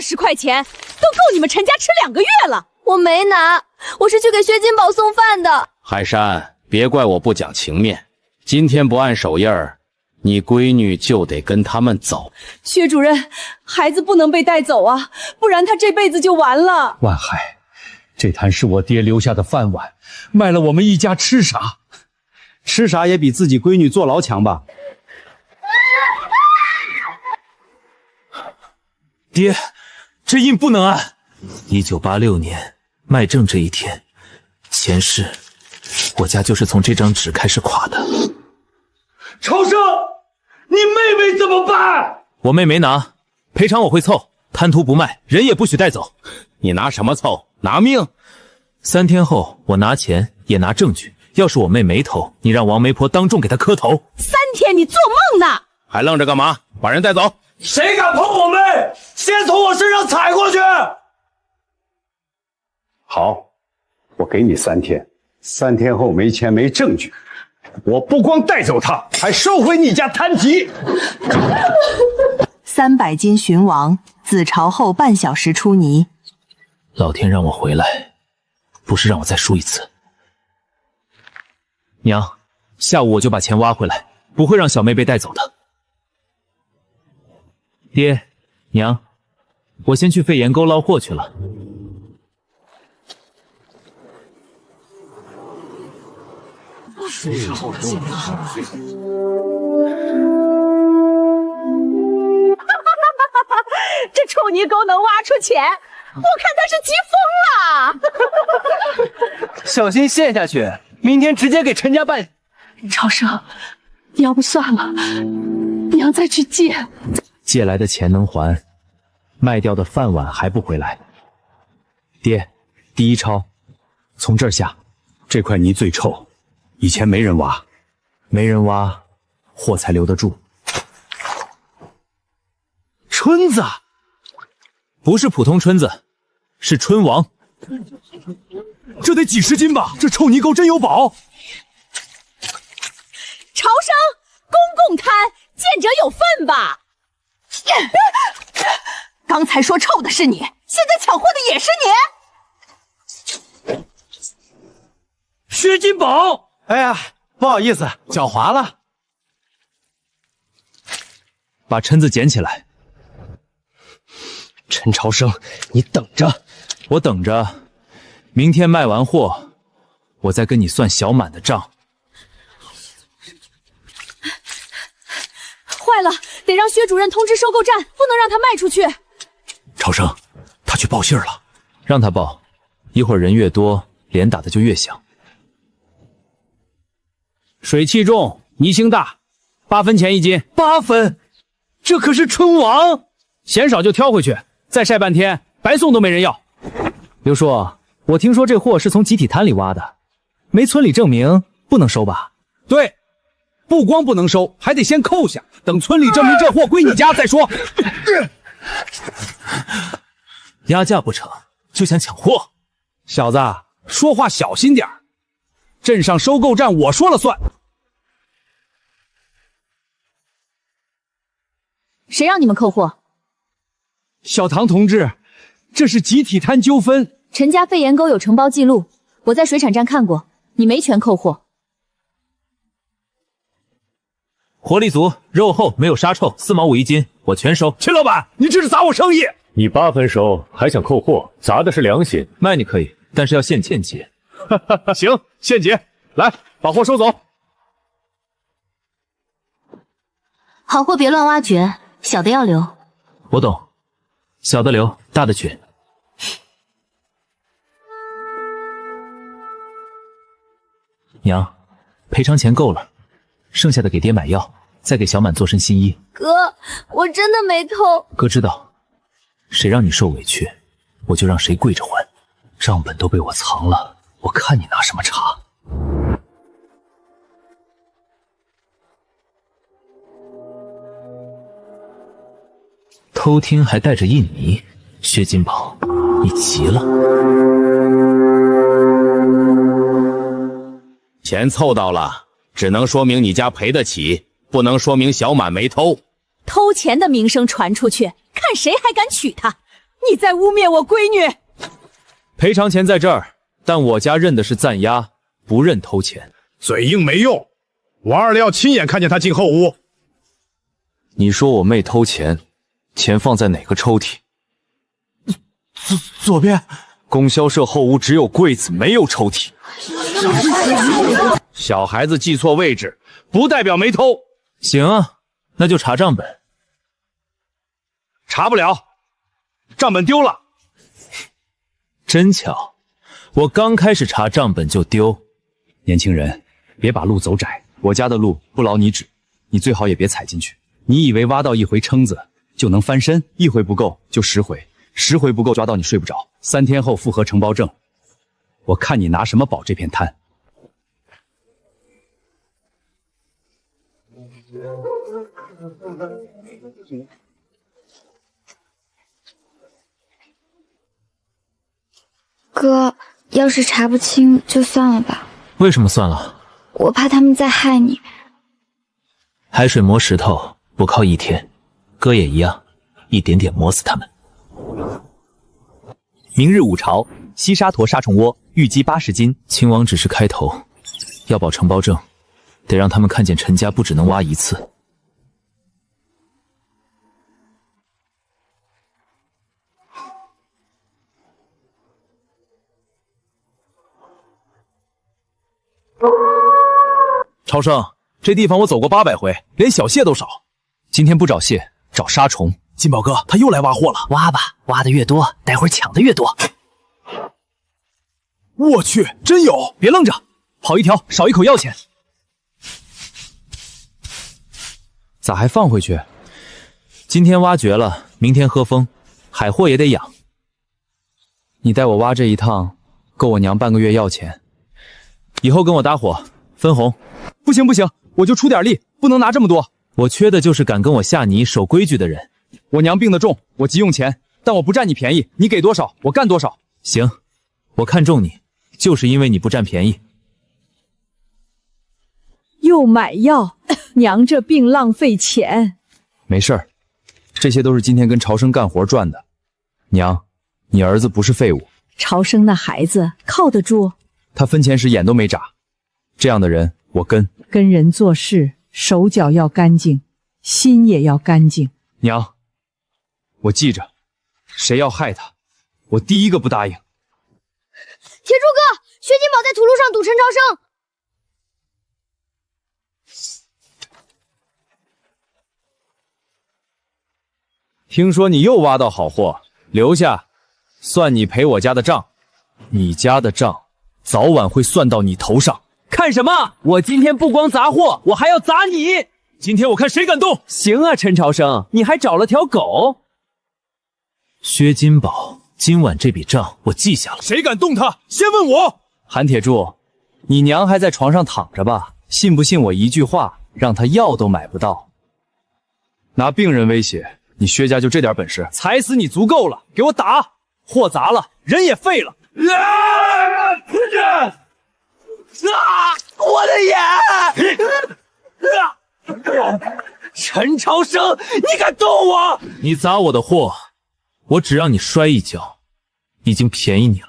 20块钱，都够你们陈家吃2个月了。我没拿，我是去给薛金宝送饭的。海山，别怪我不讲情面，今天不按手印儿，你闺女就得跟他们走。薛主任，孩子不能被带走啊，不然她这辈子就完了。万海，这坛是我爹留下的饭碗，卖了我们一家吃啥？吃啥也比自己闺女坐牢强吧？爹，这印不能按。1986年卖证这一天，前世我家就是从这张纸开始垮的。超生，你妹妹怎么办？我妹没拿，赔偿我会凑，贪图不卖，人也不许带走。你拿什么凑？拿命！3天后我拿钱也拿证据，要是我妹没偷，你让王媒婆当众给她磕头。3天你做梦呢？还愣着干嘛？把人带走！谁敢碰我妹，先从我身上踩过去！好，我给你3天，3天后没钱没证据，我不光带走他，还收回你家坛集。300斤荀王，子朝后半小时出泥。老天让我回来，不是让我再输一次。娘，下午我就把钱挖回来，不会让小妹被带走的。爹，娘，我先去废岩沟捞货去了。这臭泥沟能挖出钱，我看他是急疯了。小心陷下去，明天直接给陈家办。超生，要不算了，娘再去借。借来的钱能还，卖掉的饭碗还不回来。爹，第一抄，从这儿下。这块泥最臭，以前没人挖，没人挖，货才留得住。春子，不是普通春子，是春王。这得几10斤吧？这臭泥沟真有宝。朝生，公共摊，见者有份吧。刚才说臭的是你，现在抢货的也是你。薛金宝，哎呀，不好意思，脚滑了。把蛏子捡起来。陈朝生，你等着，我等着，明天卖完货，我再跟你算小满的账。坏了，得让薛主任通知收购站，不能让他卖出去。朝生，他去报信了，让他报，一会儿人越多，连打的就越响。水气重，泥腥大，8分钱1斤。8分，这可是春王，嫌少就挑回去，再晒半天，白送都没人要。刘叔，我听说这货是从集体摊里挖的，没村里证明，不能收吧？对，不光不能收，还得先扣下，等村里证明这货归你家再说。压价不成就想抢货？小子，说话小心点儿，镇上收购站我说了算。谁让你们扣货？小唐同志，这是集体摊纠纷。陈家废岩沟有承包记录，我在水产站看过，你没权扣货。活力足，肉厚，没有沙臭，4毛5一斤，我全收。秦老板，你这是砸我生意！你8分收，还想扣货，砸的是良心。卖你可以，但是要现结。行，现结。来，把货收走。好货别乱挖掘，小的要留。我懂，小的留，大的取。娘，赔偿钱够了，剩下的给爹买药，再给小满做身新衣。哥，我真的没偷。哥知道，谁让你受委屈，我就让谁跪着还。账本都被我藏了，我看你拿什么查。偷听还带着印泥，薛金宝，你急了。钱凑到了，只能说明你家赔得起，不能说明小满没偷。偷钱的名声传出去，看谁还敢娶她。你在污蔑我闺女！赔偿钱在这儿，但我家认的是暂押，不认偷钱。嘴硬没用，王二要亲眼看见他进后屋。你说我妹偷钱，钱放在哪个抽屉？左边。供销社后屋只有柜子，没有抽屉。小孩子记错位置，不代表没偷。行啊，那就查账本。查不了，账本丢了。真巧，我刚开始查账本就丢。年轻人，别把路走窄，我家的路不劳你指，你最好也别踩进去。你以为挖到1回蛏子就能翻身？1回不够就10回，10回不够抓到你睡不着。3天后复核承包证，我看你拿什么保这片摊？哥，要是查不清就算了吧。为什么算了？我怕他们再害你。海水磨石头不靠1天，哥也一样，一点点磨死他们。明日5朝，西沙陀杀虫窝预计80斤。亲王只是开头，要保承包证，得让他们看见陈家不只能挖1次。超生，这地方我走过800回，连小蟹都少。今天不找蟹，找杀虫。金宝哥，他又来挖货了。挖吧，挖的越多，待会儿抢的越多。我去，真有！别愣着，跑1条少1口要钱。咋还放回去？今天挖掘了，明天喝风，海货也得养。你带我挖这一趟，够我娘半个月要钱。以后跟我搭伙，分红。不行不行，我就出点力，不能拿这么多。我缺的就是敢跟我下泥、守规矩的人。我娘病得重，我急用钱，但我不占你便宜，你给多少我干多少。行，我看中你，就是因为你不占便宜。又买药，娘这病浪费钱。没事儿，这些都是今天跟朝生干活赚的。娘，你儿子不是废物。朝生那孩子靠得住？他分钱时眼都没眨，这样的人我跟。跟人做事，手脚要干净，心也要干净。娘，我记着，谁要害他，我第一个不答应。铁柱哥，薛金宝在土路上堵陈朝生。听说你又挖到好货，留下，算你赔我家的账。你家的账，早晚会算到你头上。看什么？我今天不光砸货，我还要砸你！今天我看谁敢动！行啊，陈朝生，你还找了条狗。薛金宝，今晚这笔账我记下了。谁敢动他，先问我。韩铁柱，你娘还在床上躺着吧？信不信我一句话，让她药都买不到？拿病人威胁，你薛家就这点本事？踩死你足够了，给我打！货砸了，人也废了。我的眼！陈朝生，你敢动我？你砸我的货，我只让你摔一跤，已经便宜你了。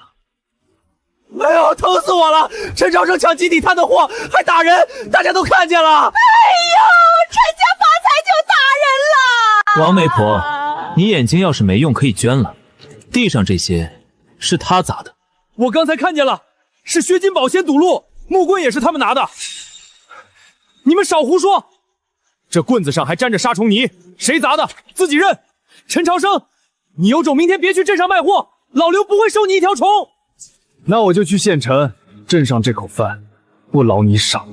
哎呦，疼死我了！陈朝生抢集体摊的货，还打人，大家都看见了。哎呦，陈家发财就打人了！王媒婆，你眼睛要是没用，可以捐了。地上这些是他砸的。我刚才看见了，是薛金宝先堵路，木棍也是他们拿的。你们少胡说！这棍子上还沾着杀虫泥，谁砸的？自己认！陈朝生，你有种明天别去镇上卖货，老刘不会收你一条虫。那我就去县城，镇上这口饭不劳你赏。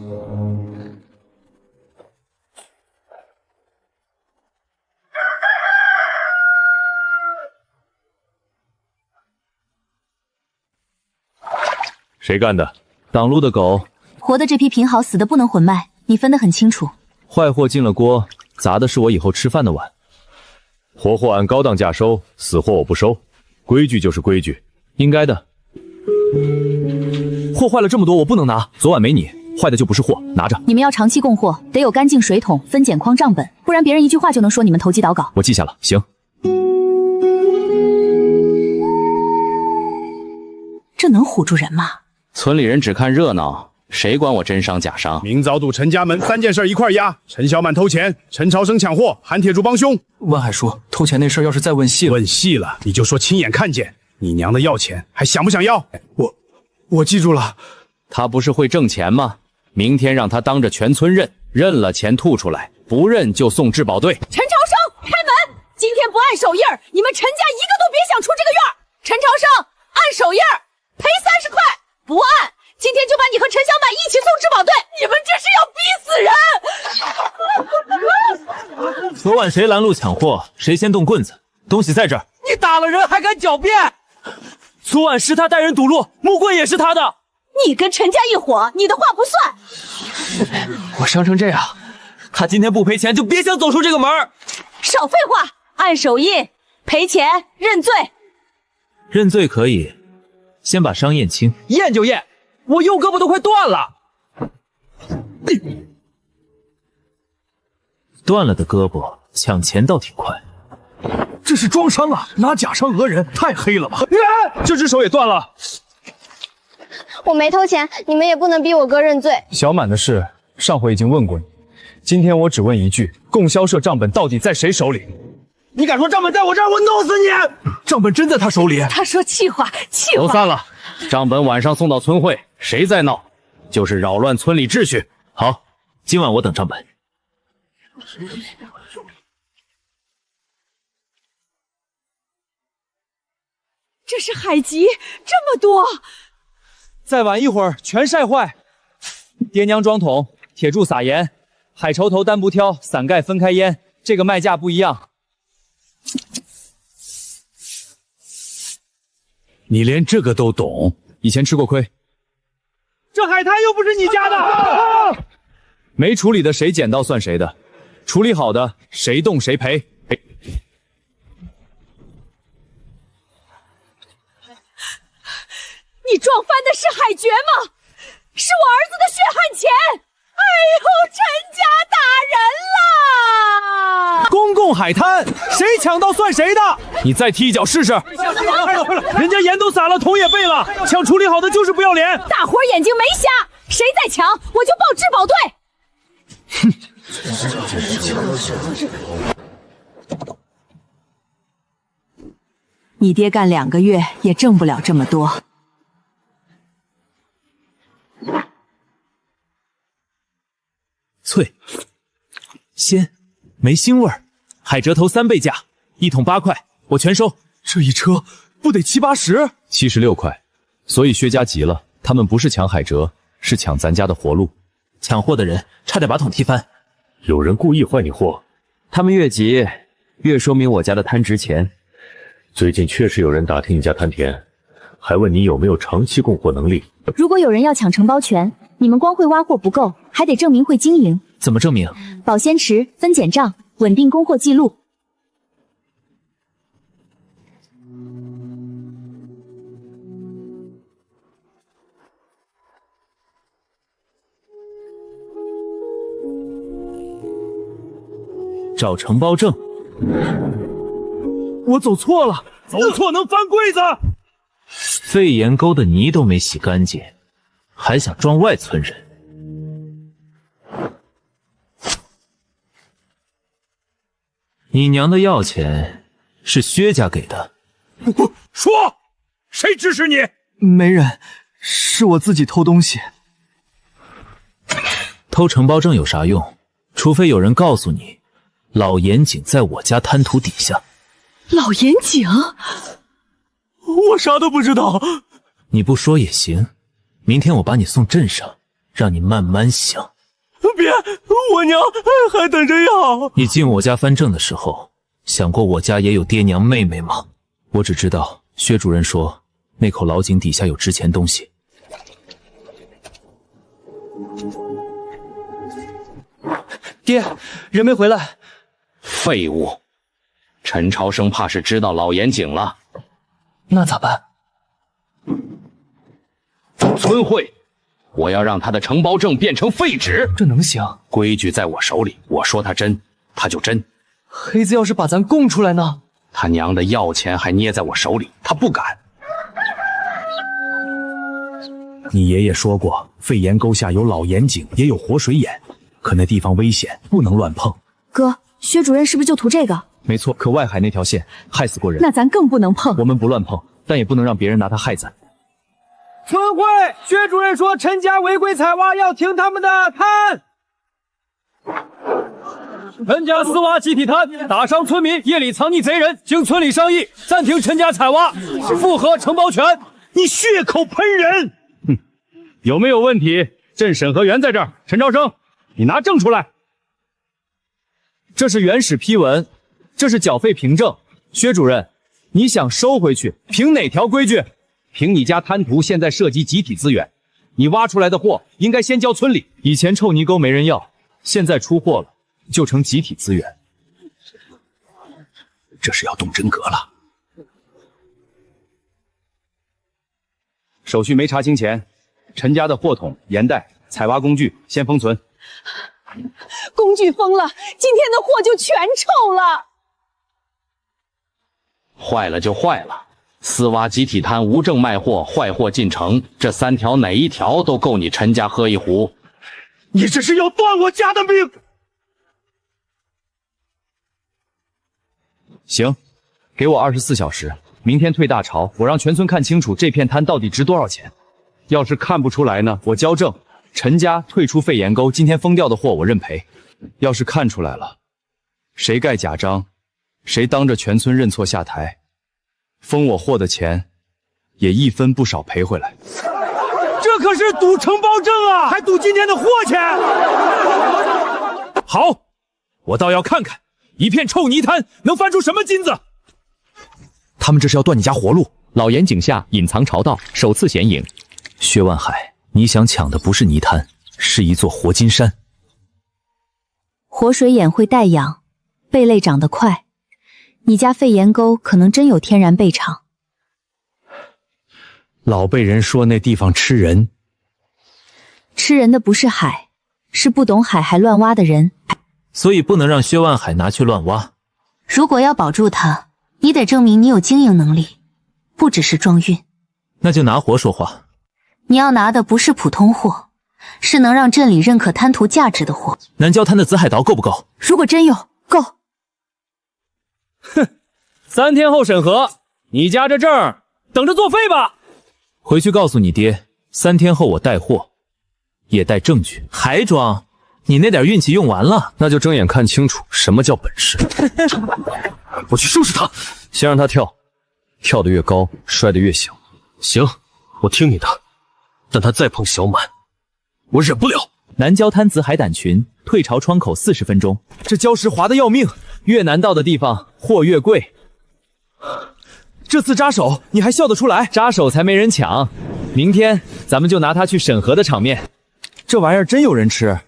谁干的？挡路的狗。活的这批品好，死的不能混卖，你分得很清楚。坏货进了锅，砸的是我以后吃饭的碗。活货按高档价收，死货我不收，规矩就是规矩，应该的。货坏了这么多，我不能拿。昨晚没你，坏的就不是货，拿着。你们要长期供货，得有干净水桶、分拣筐、账本，不然别人一句话就能说你们投机倒搞。我记下了，行。这能唬住人吗？村里人只看热闹，谁管我真伤假伤？明早赌陈家门3件事一块压：陈小满偷钱，陈朝生抢货，韩铁柱帮凶。万海叔，偷钱那事要是再问细了，问细了你就说亲眼看见。你娘的要钱，还想不想要？我记住了。他不是会挣钱吗？明天让他当着全村认，认了钱吐出来，不认就送质保队。陈朝生，开门！今天不按手印儿，你们陈家一个都别想出这个院儿。陈朝生，按手印儿，赔30块；不按，今天就把你和陈小满一起送质保队。你们这是要逼死人！昨晚谁拦路抢货，谁先动棍子。东西在这儿。你打了人还敢狡辩？昨晚是他带人堵路，木棍也是他的。你跟陈家一伙，你的话不算。我伤成这样，他今天不赔钱就别想走出这个门。少废话，按手印，赔钱，认罪。认罪可以，先把伤验清。验就验，我右胳膊都快断了。断了的胳膊抢钱倒挺快。这是装伤啊，拿假伤讹人，太黑了吧！这只手也断了。我没偷钱，你们也不能逼我哥认罪。小满的事，上回已经问过你，今天我只问一句：供销社账本到底在谁手里？你敢说账本在我这儿，我弄死你！账本真在他手里。他说气话，气话。都散了，账本晚上送到村会，谁再闹，就是扰乱村里秩序。好，今晚我等账本。这是海籍，这么多。再晚一会儿全晒坏。爹娘装桶，铁柱撒盐，海绸头单不挑，伞盖分开腌。这个卖价不一样。你连这个都懂？以前吃过亏。这海滩又不是你家的。没处理的谁捡到算谁的，处理好的谁动谁赔。你撞翻的是海爵吗？是我儿子的血汗钱！哎呦，陈家打人了！公共海滩，谁抢到算谁的。你再踢一脚试试。人家盐都撒了，桶也备了，抢处理好的就是不要脸。大伙眼睛没瞎，谁再抢我就报质保队。你爹干2个月也挣不了这么多。脆，鲜，没腥味儿。海蜇头3倍价，1桶8块，我全收。这一车不得7、80？76块。所以薛家急了，他们不是抢海蜇，是抢咱家的活路。抢货的人差点把桶踢翻。有人故意坏你货。他们越急，越说明我家的摊值钱。最近确实有人打听你家摊田，还问你有没有长期供货能力。如果有人要抢承包权，你们光会挖货不够，还得证明会经营。怎么证明？保鲜池、分拣账、稳定供货记录。找承包证。我走错了，走错能翻柜子。废岩沟的泥都没洗干净，还想装外村人？你娘的要钱是薛家给的？说，谁指使你？没人，是我自己偷东西。偷承包证有啥用？除非有人告诉你，老盐井在我家滩涂底下。老盐井？我啥都不知道。你不说也行，明天我把你送镇上，让你慢慢想。别，我娘还等着要。你进我家翻证的时候，想过我家也有爹娘妹妹吗？我只知道薛主任说那口老井底下有值钱东西。爹，人没回来。废物！陈朝生怕是知道老盐井了。那咋办？村会，我要让他的承包证变成废纸。这能行？规矩在我手里，我说他真，他就真。黑子要是把咱供出来呢？他娘的要钱还捏在我手里，他不敢。你爷爷说过，肺炎沟下有老盐井，也有活水眼，可那地方危险，不能乱碰。哥，薛主任是不是就图这个？没错，可外海那条线害死过人，那咱更不能碰。我们不乱碰，但也不能让别人拿它害咱。村会，薛主任说陈家违规采挖，要停他们的摊。陈家私挖集体摊，打伤村民，夜里藏匿贼人，经村里商议，暂停陈家采挖，复核承包权。你血口喷人！哼，有没有问题？镇审核员在这儿，陈超生，你拿证出来。这是原始批文，这是缴费凭证。薛主任，你想收回去，凭哪条规矩？凭你家滩涂现在涉及集体资源，你挖出来的货应该先交村里。以前臭泥沟没人要，现在出货了，就成集体资源。这是要动真格了。手续没查清前，陈家的货桶、盐袋、采挖工具先封存。工具封了，今天的货就全臭了。坏了就坏了，私挖集体摊无证卖货，坏货进城，这3条哪一条都够你陈家喝一壶。你这是要断我家的命！行，给我24小时，明天退大潮，我让全村看清楚这片滩到底值多少钱。要是看不出来呢，我交证，陈家退出肺炎沟，今天封掉的货我认赔。要是看出来了，谁盖假章，谁当着全村认错下台，封我货的钱也一分不少赔回来。这可是赌承包证啊，还赌今天的货钱。好，我倒要看看一片臭泥滩能翻出什么金子。他们这是要断你家活路。老盐井下隐藏潮道，首次显影。薛万海，你想抢的不是泥滩，是一座活金山。活水眼会带氧，贝类长得快，你家肺炎沟可能真有天然贝场。老辈人说那地方吃人，吃人的不是海，是不懂海还乱挖的人。所以不能让薛万海拿去乱挖。如果要保住他，你得证明你有经营能力，不只是装运。那就拿活说话。你要拿的不是普通货，是能让镇里认可滩涂价值的货。南郊滩的紫海岛够不够？如果真有，够。哼，3天后审核，你家这证等着作废吧。回去告诉你爹，3天后我带货，也带证据。还装？你那点运气用完了，那就睁眼看清楚什么叫本事。我去收拾他，先让他跳，跳得越高，摔得越响。行，我听你的。但他再碰小满，我忍不了。南郊滩紫海胆群退潮窗口40分钟。这礁石滑得要命，越难到的地方货越贵。这次扎手你还笑得出来？扎手才没人抢。明天咱们就拿它去审核的场面。这玩意儿真有人吃，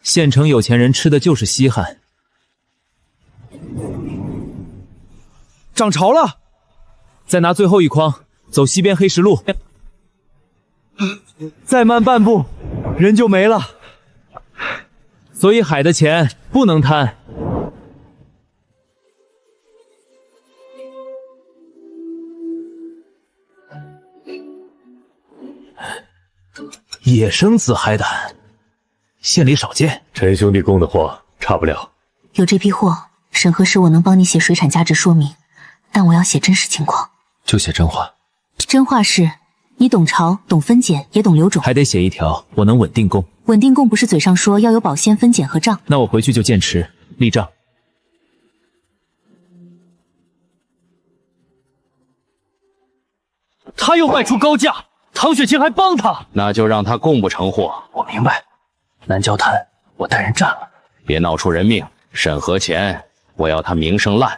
县城有钱人吃的就是稀罕。涨潮了，再拿最后一筐，走西边黑石路。再慢半步，人就没了。所以海的钱不能贪。野生紫海胆，县里少见。陈兄弟供的货差不了。有这批货，审核时我能帮你写水产价值说明，但我要写真实情况。就写真话。真话是你懂潮，懂分拣，也懂流种。还得写一条，我能稳定供。稳定供不是嘴上说，要有保鲜、分拣和账。那我回去就建池立账。他又卖出高价，唐雪晴还帮他，那就让他供不成货。我明白，南郊滩我带人占了。别闹出人命，审核前我要他名声烂。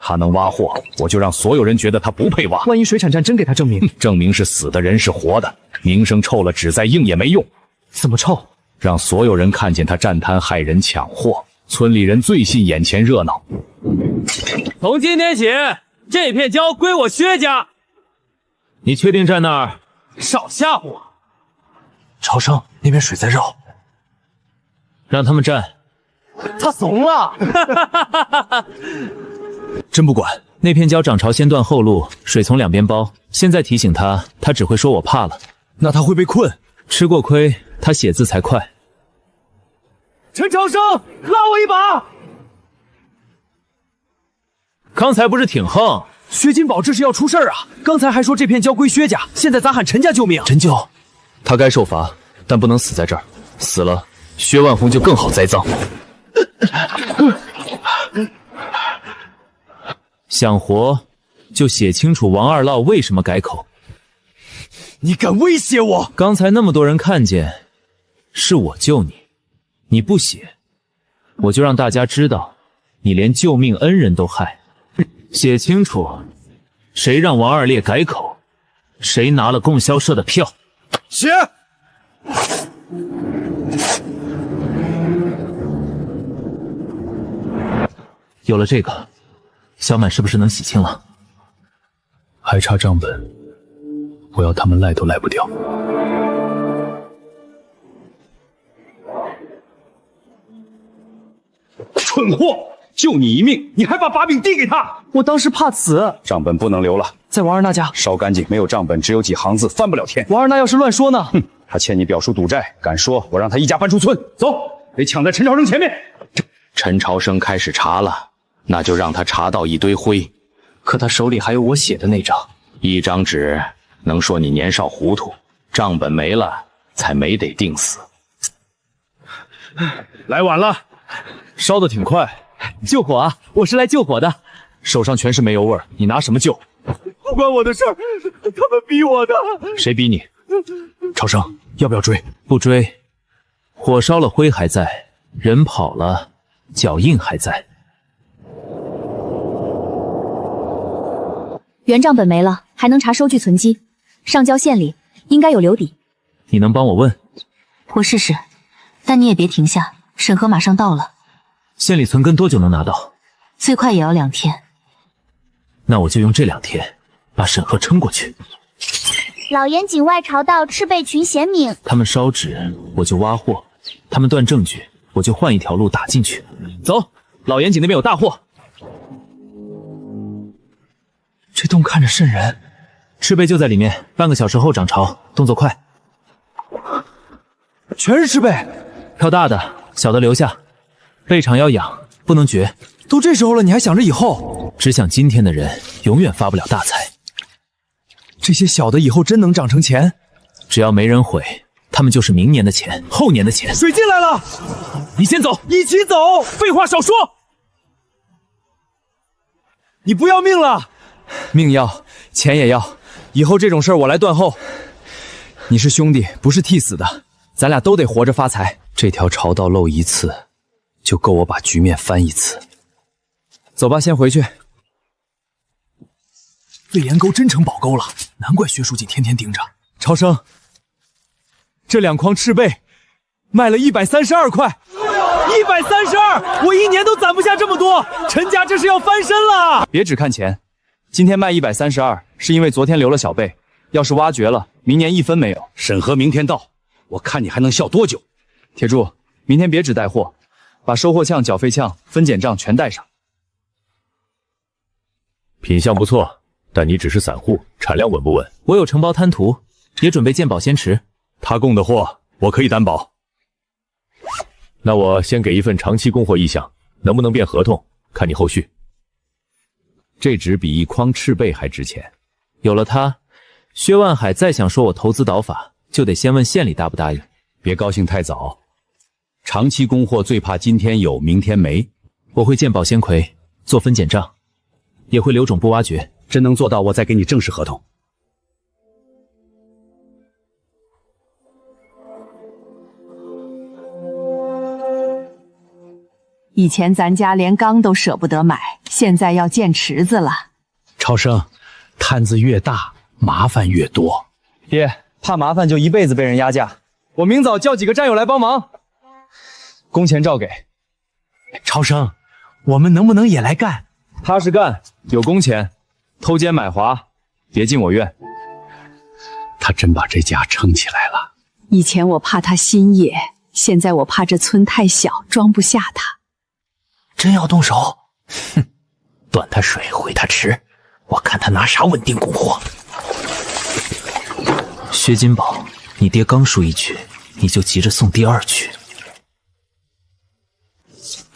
他能挖货，我就让所有人觉得他不配挖。万一水产站真给他证明，证明是死的人是活的，名声臭了，纸再硬也没用。怎么臭？让所有人看见他占滩害人抢货，村里人最信眼前热闹。从今天起，这片礁归我薛家。你确定站那儿？少吓唬我！超生，那边水在绕，让他们站。他怂了。真不管，那片礁涨潮先断后路，水从两边包。现在提醒他，他只会说我怕了。那他会被困。吃过亏，他写字才快。陈长生，拉我一把！刚才不是挺横？薛金宝这是要出事儿啊！刚才还说这片交归薛家，现在咋喊陈家救命？陈舅，他该受罚，但不能死在这儿。死了，薛万红就更好栽赃。想活，就写清楚王二烙为什么改口。你敢威胁我？刚才那么多人看见，是我救你，你不写，我就让大家知道，你连救命恩人都害。写清楚，谁让王二烈改口，谁拿了供销社的票。写。有了这个，小满是不是能洗清了？还差账本，我要他们赖都赖不掉。蠢货！救你一命，你还把把柄递给他？我当时怕死。账本不能留了，在王二那家烧干净。没有账本，只有几行字，翻不了天。王二那要是乱说呢？哼，他欠你表叔赌债，敢说我让他一家搬出村。走，得抢在陈朝生前面。陈朝生开始查了，那就让他查到一堆灰。可他手里还有我写的那张，一张纸能说你年少糊涂，账本没了才没得定死。来晚了，烧得挺快。救火啊！我是来救火的，手上全是煤油味儿，你拿什么救？不关我的事儿，他们逼我的。谁逼你？朝生，要不要追？不追，火烧了灰还在，人跑了，脚印还在。原账本没了，还能查收据存积，上交县里应该有留底。你能帮我问？我试试，但你也别停下，审核马上到了。县里存根多久能拿到？最快也要2天。那我就用这2天把审核撑过去。老严境外朝到赤背群贤明，他们烧纸，我就挖货；他们断证据，我就换一条路打进去。走，老严井那边有大货。这洞看着瘆人，赤背就在里面，半个小时后涨潮，动作快。全是赤背，票大的，小的留下。背场要养，不能绝。都这时候了，你还想着以后？只想今天的人永远发不了大财。这些小的以后真能长成钱？只要没人毁，他们就是明年的钱，后年的钱。水进来了，你先走，一起走。废话少说，你不要命了？命要，钱也要。以后这种事儿我来断后。你是兄弟，不是替死的，咱俩都得活着发财。这条朝道漏一次，就够我把局面翻一次。走吧，先回去。魏延沟真成宝沟了，难怪薛书记天天盯着。朝生，这2筐赤背卖了132块，132！我1年都攒不下这么多，陈家这是要翻身了。别只看钱，今天卖132，是因为昨天留了小贝，要是挖掘了，明年1分没有。审核明天到，我看你还能笑多久？铁柱，明天别只带货，把收货项、缴费项、分拣账全带上。品相不错，但你只是散户，产量稳不稳？我有承包滩涂，也准备鉴宝先池。他供的货，我可以担保。那我先给一份长期供货意向，能不能变合同，看你后续。这纸比1筐赤背还值钱。有了它，薛万海再想说我投资倒法，就得先问县里答不答应。别高兴太早，长期供货最怕今天有，明天没。我会鉴宝先魁，做分拣账，也会留种不挖掘。真能做到，我再给你正式合同。以前咱家连缸都舍不得买，现在要建池子了。超生，摊子越大，麻烦越多。爹，怕麻烦就一辈子被人压价。我明早叫几个战友来帮忙，工钱照给。超生，我们能不能也来干？踏实干，有工钱。偷奸买滑，别进我院。他真把这家撑起来了。以前我怕他心野，现在我怕这村太小，装不下他。真要动手？哼，断他水，毁他池，我看他拿啥稳定供货。薛金宝，你爹刚输一局，你就急着送第二局。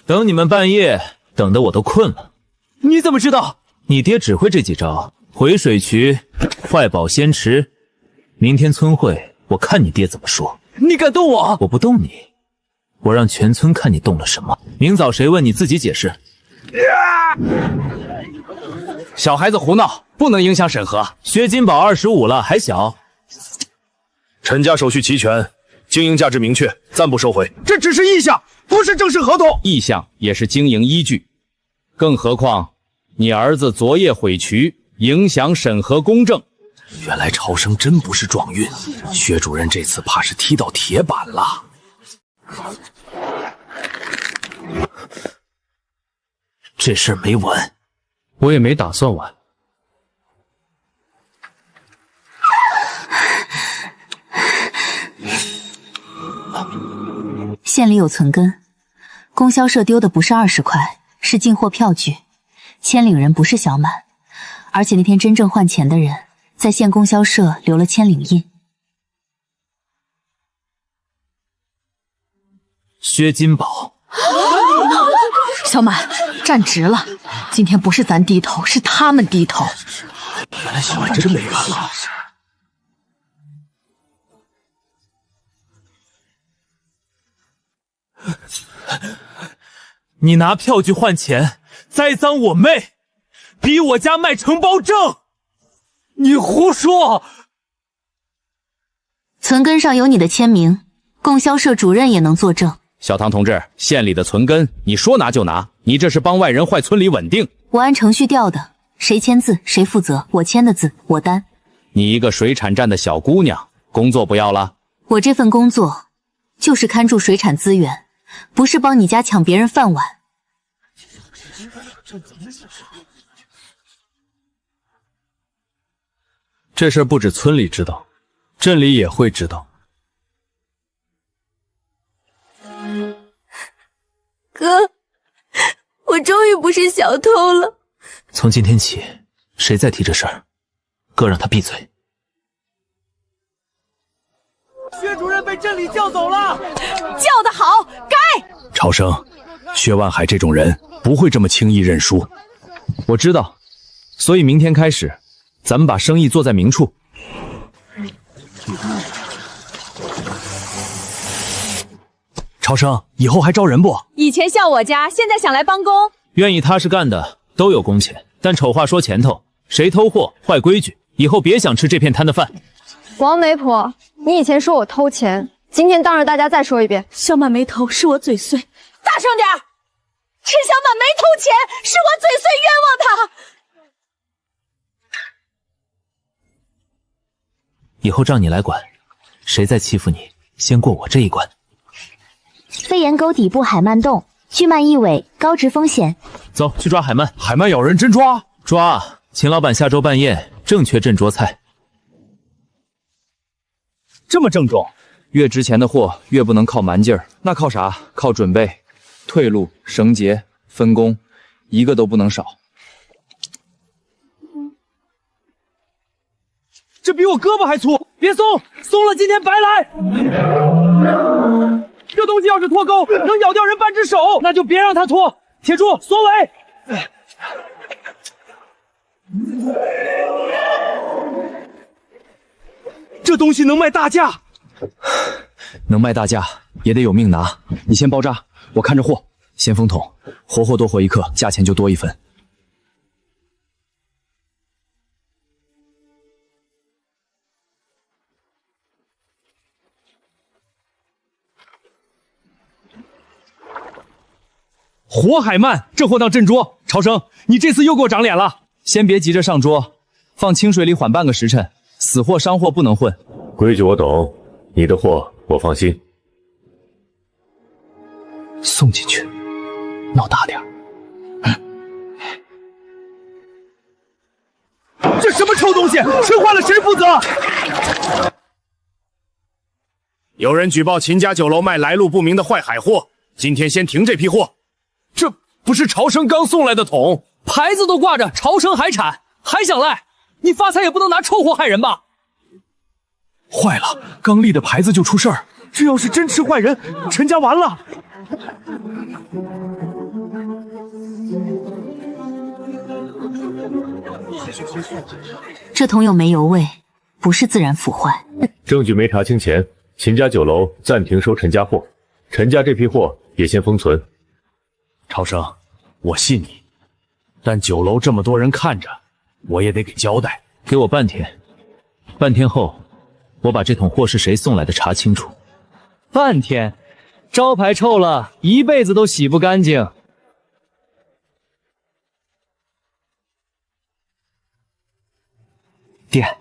等你们半夜，等得我都困了。你怎么知道？你爹只会这几招：回水渠、坏宝仙池。明天村会，我看你爹怎么说。你敢动我？我不动你，我让全村看你动了什么。明早谁问你自己解释。小孩子胡闹，不能影响审核。薛金宝25了，还小。陈家手续齐全，经营价值明确，暂不收回。这只是意向，不是正式合同。意向也是经营依据，更何况你儿子昨夜毁渠，影响审核公正。原来朝生真不是撞运，薛主任这次怕是踢到铁板了。这事儿没完，我也没打算完。县里有存根，供销社丢的不是20块，是进货票据，签领人不是小满，而且那天真正换钱的人在县供销社留了签领印。薛金宝，小满，站直了！今天不是咱低头，是他们低头。原来小满真没完了。你拿票据换钱，栽赃我妹，逼我家卖承包证，你胡说！存根上有你的签名，供销社主任也能作证。小唐同志，县里的存根，你说拿就拿，你这是帮外人坏村里稳定。我按程序调的，谁签字谁负责，我签的字我担。你一个水产站的小姑娘，工作不要了？我这份工作就是看住水产资源，不是帮你家抢别人饭碗。这事儿不止村里知道，镇里也会知道。哥，我终于不是小偷了。从今天起，谁再提这事儿，哥让他闭嘴。薛主任被镇里叫走了，叫得好，该。朝生，薛万海这种人不会这么轻易认输。我知道，所以明天开始，咱们把生意做在明处。朝生，以后还招人不？以前笑我家，现在想来帮工。愿意踏实干的都有工钱，但丑话说前头，谁偷货坏规矩，以后别想吃这片摊的饭。王媒婆，你以前说我偷钱，今天当着大家再说一遍。小满没偷，是我嘴碎。大声点！陈小满没偷钱，是我嘴碎冤枉他。以后照你来管，谁再欺负你，先过我这一关。飞檐沟底部海鳗洞，巨鳗一尾，高值风险。走，去抓海鳗。海鳗咬人，真抓？抓！秦老板下周办宴，正缺镇桌菜。这么郑重，越值钱的货越不能靠蛮劲儿，那靠啥？靠准备、退路、绳结、分工，一个都不能少。这比我胳膊还粗，别松，松了今天白来。这东西要是脱钩，能咬掉人半只手，那就别让它脱。铁柱，缩尾。这东西能卖大价，能卖大价也得有命拿。你先包扎，我看着货。先封筒，活货多活一克，价钱就多一分。活海鳗，这货当镇桌。朝生，你这次又给我长脸了。先别急着上桌，放清水里缓半个时辰。死货伤货不能混。规矩我懂，你的货我放心。送进去，闹大点。这什么臭东西，吃坏了谁负责？有人举报秦家酒楼卖来路不明的坏海货，今天先停这批货。这不是朝生刚送来的桶，牌子都挂着朝生海产，还想赖？你发财也不能拿臭货害人吧？坏了，刚立的牌子就出事儿，这要是真吃坏人，陈家完了。这桶有煤油味，不是自然腐坏。证据没查清前，秦家酒楼暂停收陈家货，陈家这批货也先封存。超生，我信你，但酒楼这么多人看着，我也得给交代。给我半天，半天后，我把这桶货是谁送来的查清楚。半天，招牌臭了，一辈子都洗不干净。爹，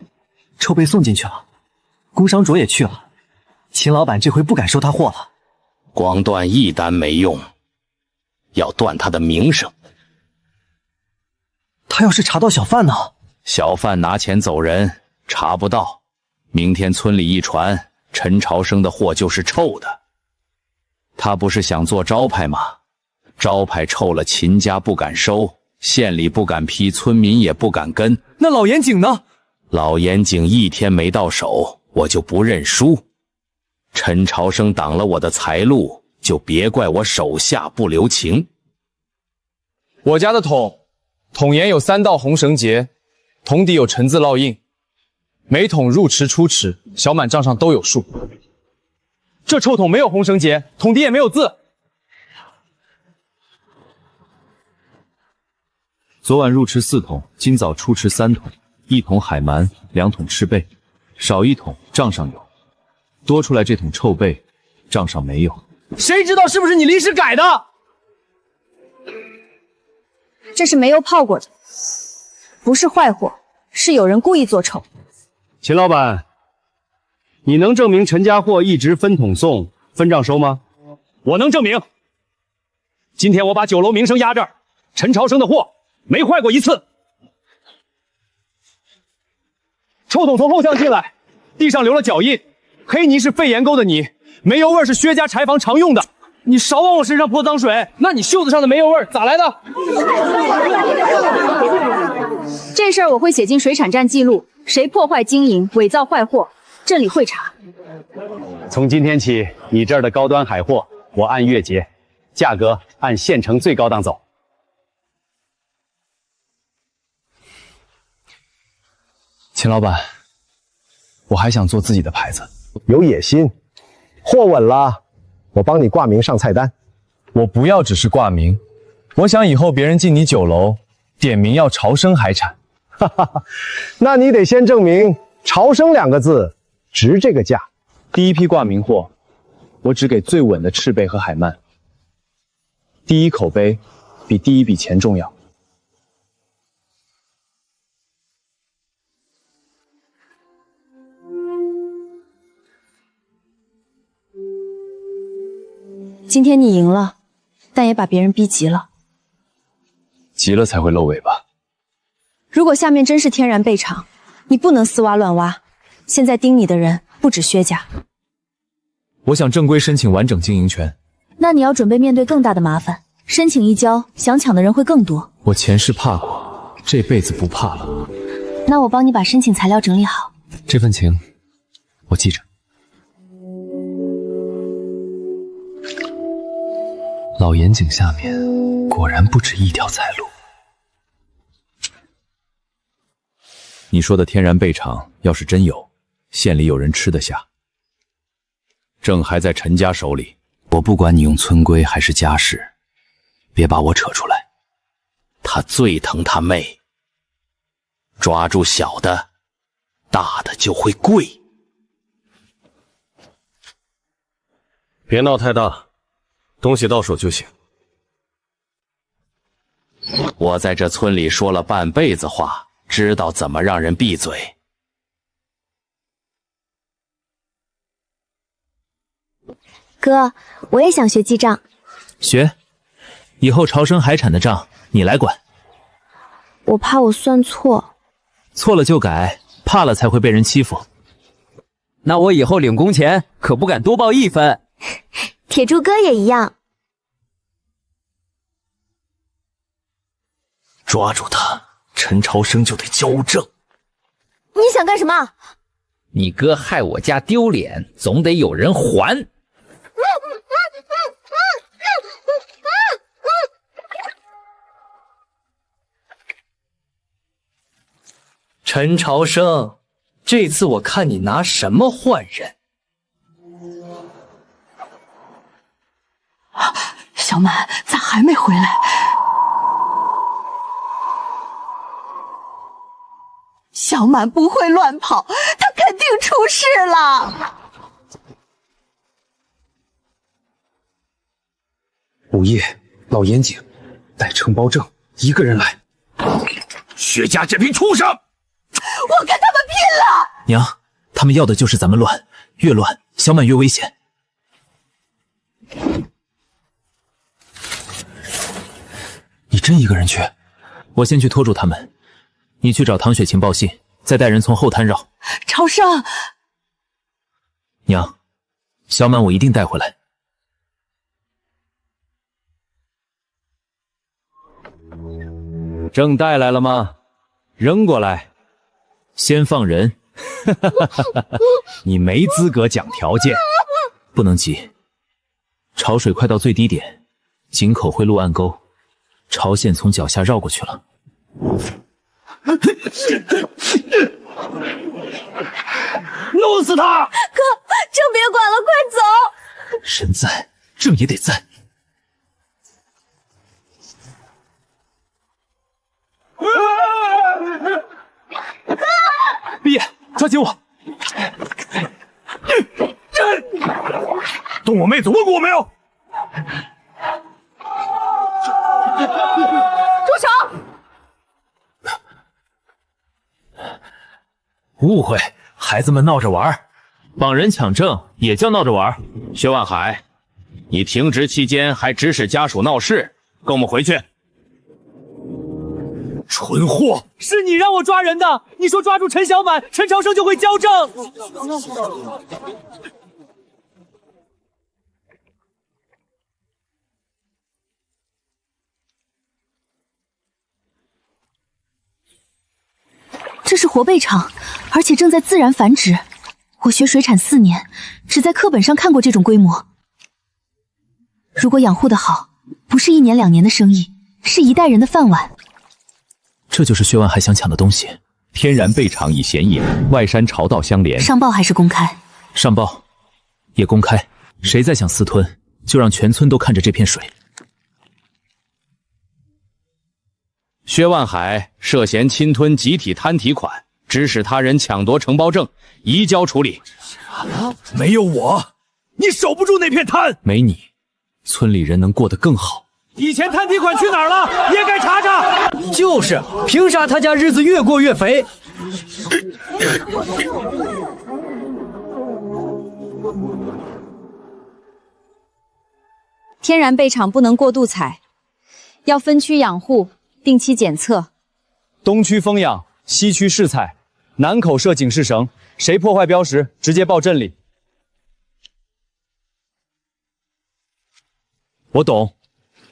臭被送进去了，工商卓也去了，秦老板这回不敢收他货了。光断一单没用，要断他的名声。他要是查到小贩呢？小贩拿钱走人，查不到。明天村里一传，陈朝生的货就是臭的。他不是想做招牌吗？招牌臭了，秦家不敢收，县里不敢批，村民也不敢跟。那老严景呢？老严景一天没到手，我就不认输。陈朝生挡了我的财路，就别怪我手下不留情。我家的桶沿有3道红绳结，桶底有陈字烙印，每桶入池出池，小满账上都有数。这臭桶没有红绳结，桶底也没有字。昨晚入池4桶，今早出池3桶，1桶海蛮，2桶赤贝，少1桶账上有，多出来这桶臭贝，账上没有。谁知道是不是你临时改的？这是煤油泡过的，不是坏货，是有人故意做臭。秦老板，你能证明陈家货一直分桶送，分账收吗？我能证明。今天我把酒楼名声压这儿，陈朝生的货没坏过一次。臭桶从后巷进来，地上留了脚印，黑泥是肺盐沟的泥，煤油味是薛家柴房常用的。你少往我身上泼脏水，那你袖子上的煤油味咋来的？这事儿我会写进水产站记录，谁破坏经营、伪造坏货，镇里会查。从今天起，你这儿的高端海货我按月结，价格按县城最高档走。秦老板，我还想做自己的牌子，有野心，货稳了，我帮你挂名上菜单。我不要只是挂名，我想以后别人进你酒楼，点名要潮生海产。哈哈哈，那你得先证明潮生2个字值这个价。第一批挂名货，我只给最稳的赤贝和海鳗。第一口碑比第一笔钱重要。今天你赢了，但也把别人逼急了。急了才会露尾巴。如果下面真是天然贝场，你不能私挖乱挖。现在盯你的人不止薛家。我想正规申请完整经营权。那你要准备面对更大的麻烦，申请一交，想抢的人会更多。我前世怕过，这辈子不怕了。那我帮你把申请材料整理好。这份情，我记着。老严井下面果然不止一条财路。你说的天然贝场要是真有，县里有人吃得下。证还在陈家手里，我不管你用村规还是家事，别把我扯出来。他最疼他妹，抓住小的，大的就会跪。别闹太大，东西到手就行。我在这村里说了半辈子话，知道怎么让人闭嘴。哥，我也想学记账。学，以后潮生海产的账你来管。我怕我算错。错了就改，怕了才会被人欺负。那我以后领工钱可不敢多报1分。铁柱哥也一样。抓住他，陈朝生就得交正。你想干什么？你哥害我家丢脸，总得有人还。陈朝生，这次我看你拿什么换人？小满咋还没回来？小满不会乱跑，他肯定出事了。午夜，老严警带承包证一个人来。薛家这批畜生！我跟他们拼了！娘，他们要的就是咱们乱，越乱小满越危险。你真一个人去？我先去拖住他们，你去找唐雪晴报信，再带人从后滩绕。朝生，娘，小满我一定带回来。证带来了吗？扔过来。先放人。你没资格讲条件。不能急，潮水快到最低点，井口会路暗沟，潮线从脚下绕过去了。弄死他！哥，证别管了，快走！人在，证也得在。闭眼，抓紧我！动我妹子，问过我没有？住手！误会，孩子们闹着玩，绑人抢证也叫闹着玩。薛万海，你停职期间还指使家属闹事，跟我们回去。蠢货！是你让我抓人的！你说抓住陈小满，陈朝生就会交证。这是活贝场，而且正在自然繁殖。我学水产4年，只在课本上看过这种规模。如果养护得好，不是1年2年的生意，是1代人的饭碗。这就是薛万海想抢的东西。天然贝场已显影，外山潮道相连。上报还是公开？上报，也公开。谁再想私吞，就让全村都看着这片水。薛万海涉嫌侵吞集体摊提款，指使他人抢夺承包证，移交处理。没有我，你守不住那片滩。没你，村里人能过得更好。以前摊提款去哪儿了？也该查查。就是，凭啥他家日子越过越肥？天然贝场不能过度采，要分区养护，定期检测。东区封养，西区试采，南口设警示绳，谁破坏标识，直接报镇里。我懂。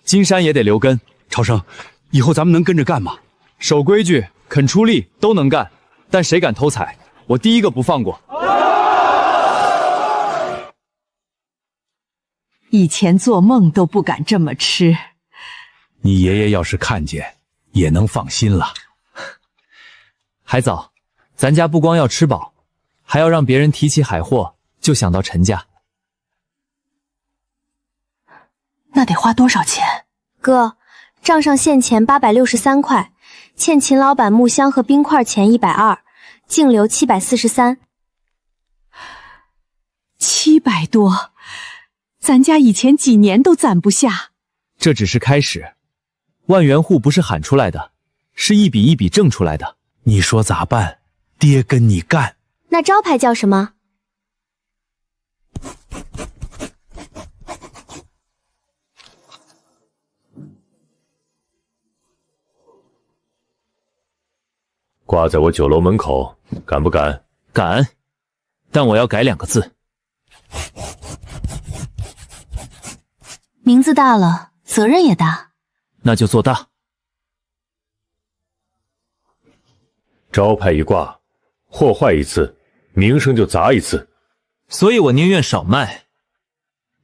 金山也得留根。朝生，以后咱们能跟着干吗？守规矩、肯出力都能干，但谁敢偷采，我第一个不放过。以前做梦都不敢这么吃。你爷爷要是看见，也能放心了。还早，咱家不光要吃饱，还要让别人提起海货就想到陈家。那得花多少钱？哥，账上现钱863块，欠秦老板木箱和冰块钱120，净留743。700多，咱家以前几年都攒不下。这只是开始，万元户不是喊出来的，是一笔一笔挣出来的。你说咋办？爹跟你干。那招牌叫什么？挂在我酒楼门口，敢不敢？敢，但我要改2个字。名字大了，责任也大。那就做大。招牌一挂，祸坏一次，名声就砸一次。所以我宁愿少卖，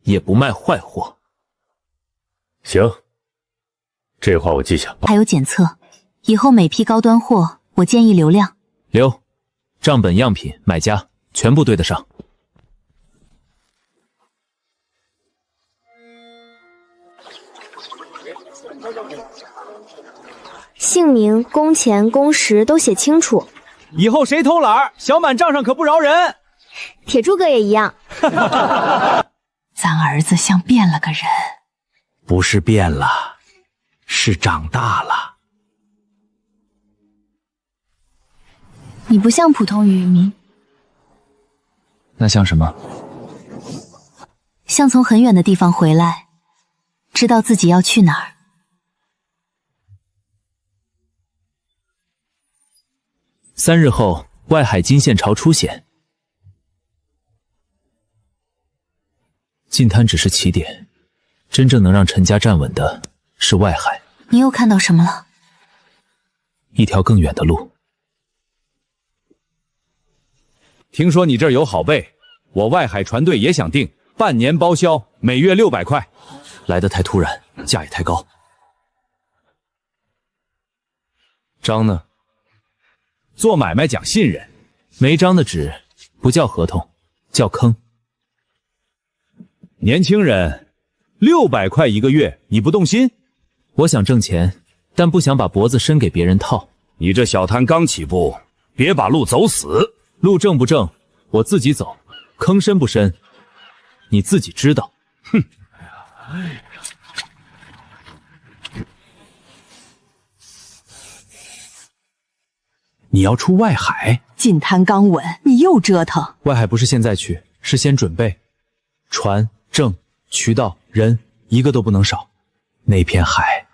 也不卖坏货。行，这话我记下。还有检测，以后每批高端货我建议留量。留，账本、样品、买家全部对得上。姓名、工钱、工时都写清楚。以后谁偷懒，小满账上可不饶人。铁柱哥也一样。咱儿子像变了个人。不是变了，是长大了。你不像普通渔民，那像什么？像从很远的地方回来，知道自己要去哪儿。3日后，外海金线潮出现。进滩只是起点，真正能让陈家站稳的是外海。你又看到什么了？一条更远的路。听说你这儿有好贝，我外海船队也想订，半年包销，每月600块。来得太突然，价也太高。章呢？做买卖讲信任，没章的纸不叫合同，叫坑。年轻人，600块1个月，你不动心？我想挣钱，但不想把脖子伸给别人套。你这小摊刚起步，别把路走死。路正不正，我自己走；坑深不深，你自己知道。哼！你要出外海？进滩刚稳，你又折腾。外海不是现在去，是先准备。船、证、渠道、人，一个都不能少。那片海，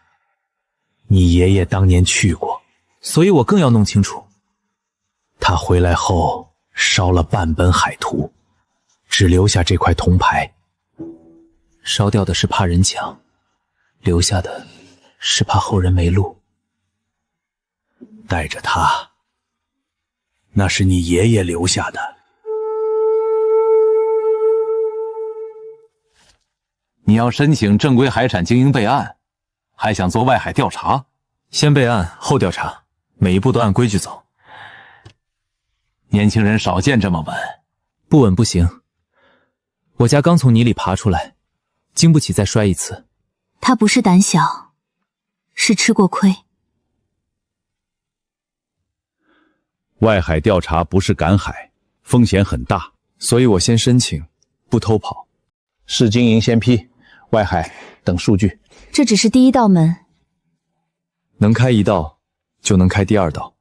你爷爷当年去过，所以我更要弄清楚。他回来后烧了半本海图，只留下这块铜牌。烧掉的是怕人抢，留下的是怕后人没路。带着它，那是你爷爷留下的。你要申请正规海产经营备案，还想做外海调查？先备案后调查，每一步都按规矩走。年轻人少见这么稳。不稳不行。我家刚从泥里爬出来，经不起再摔一次。他不是胆小，是吃过亏。外海调查不是赶海，风险很大，所以我先申请，不偷跑。市经营先批，外海等数据。这只是第一道门，能开一道，就能开第2道。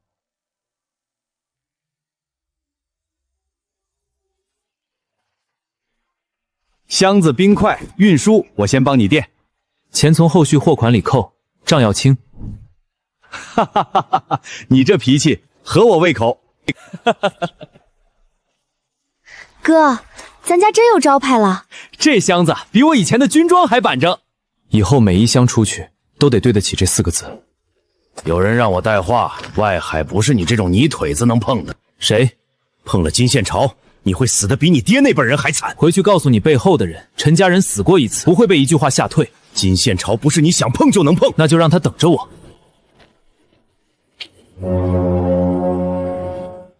箱子、冰块、运输，我先帮你垫，钱从后续货款里扣，账要清。哈哈哈哈哈！你这脾气合我胃口。哥，咱家真有招牌了。这箱子比我以前的军装还板正。以后每一箱出去都得对得起这4个字。有人让我带话，外海不是你这种泥腿子能碰的。谁？碰了金线潮，你会死得比你爹那辈人还惨。回去告诉你背后的人，陈家人死过一次，不会被一句话吓退。金线潮不是你想碰就能碰，那就让他等着我。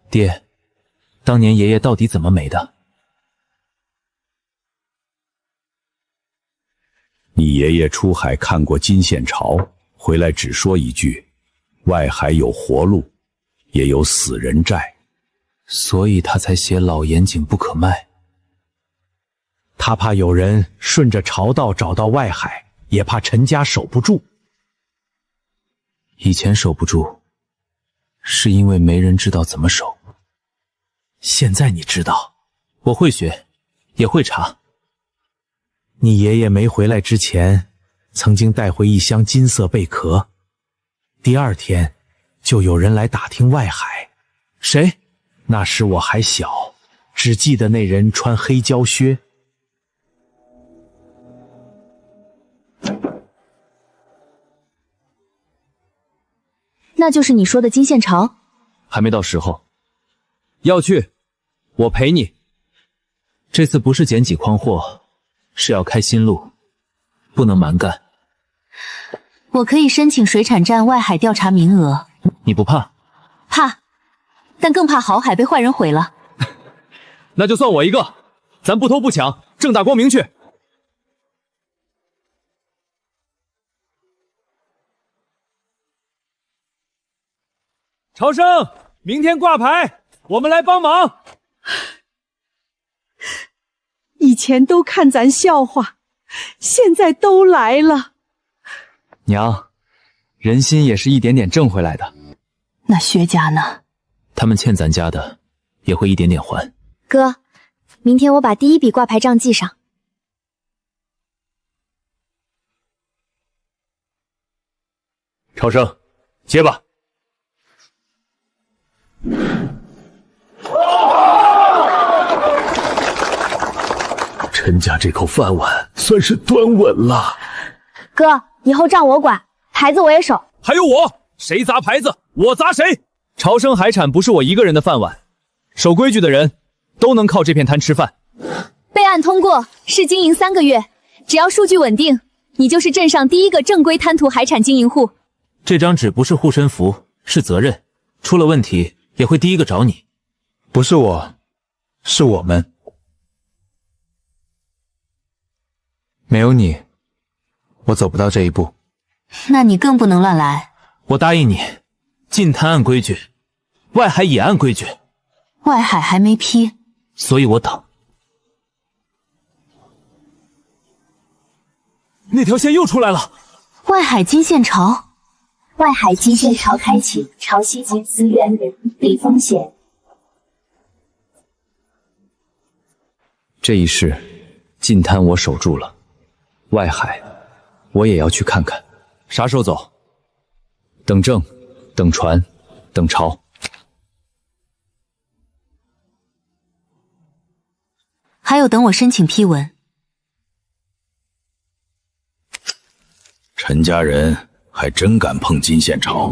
爹，当年爷爷到底怎么没的？你爷爷出海看过金线潮，回来只说一句：外海有活路，也有死人债。所以他才写老盐井不可卖。他怕有人顺着潮道找到外海，也怕陈家守不住。以前守不住，是因为没人知道怎么守。现在你知道，我会学，也会查。你爷爷没回来之前，曾经带回一箱金色贝壳。第2天，就有人来打听外海。谁？那时我还小，只记得那人穿黑胶靴。那就是你说的金线潮？还没到时候。要去，我陪你。这次不是捡几筐货，是要开新路，不能蛮干。我可以申请水产站外海调查名额。你不怕？怕，但更怕好海被坏人毁了。那就算我一个，咱不偷不抢，正大光明去。朝生，明天挂牌，我们来帮忙。以前都看咱笑话，现在都来了。娘，人心也是一点点挣回来的。那薛家呢？他们欠咱家的，也会一点点还。哥，明天我把第一笔挂牌账记上。超生，接吧。陈家这口饭碗算是端稳了。哥，以后账我管，牌子我也守。还有我，谁砸牌子，我砸谁。潮生海产不是我一个人的饭碗，守规矩的人都能靠这片摊吃饭。备案通过，试经营3个月，只要数据稳定，你就是镇上第一个正规滩涂海产经营户。这张纸不是护身符，是责任，出了问题也会第一个找你。不是我，是我们。没有你，我走不到这一步。那你更不能乱来。我答应你，进滩按规矩，外海也按规矩。外海还没批，所以我等。那条线又出来了。外海金线潮，外海金线潮开启，潮汐金资源避风险。这一世，进滩我守住了，外海我也要去看看。啥时候走？等证，等船，等潮。还有等我申请批文。陈家人还真敢碰金线潮。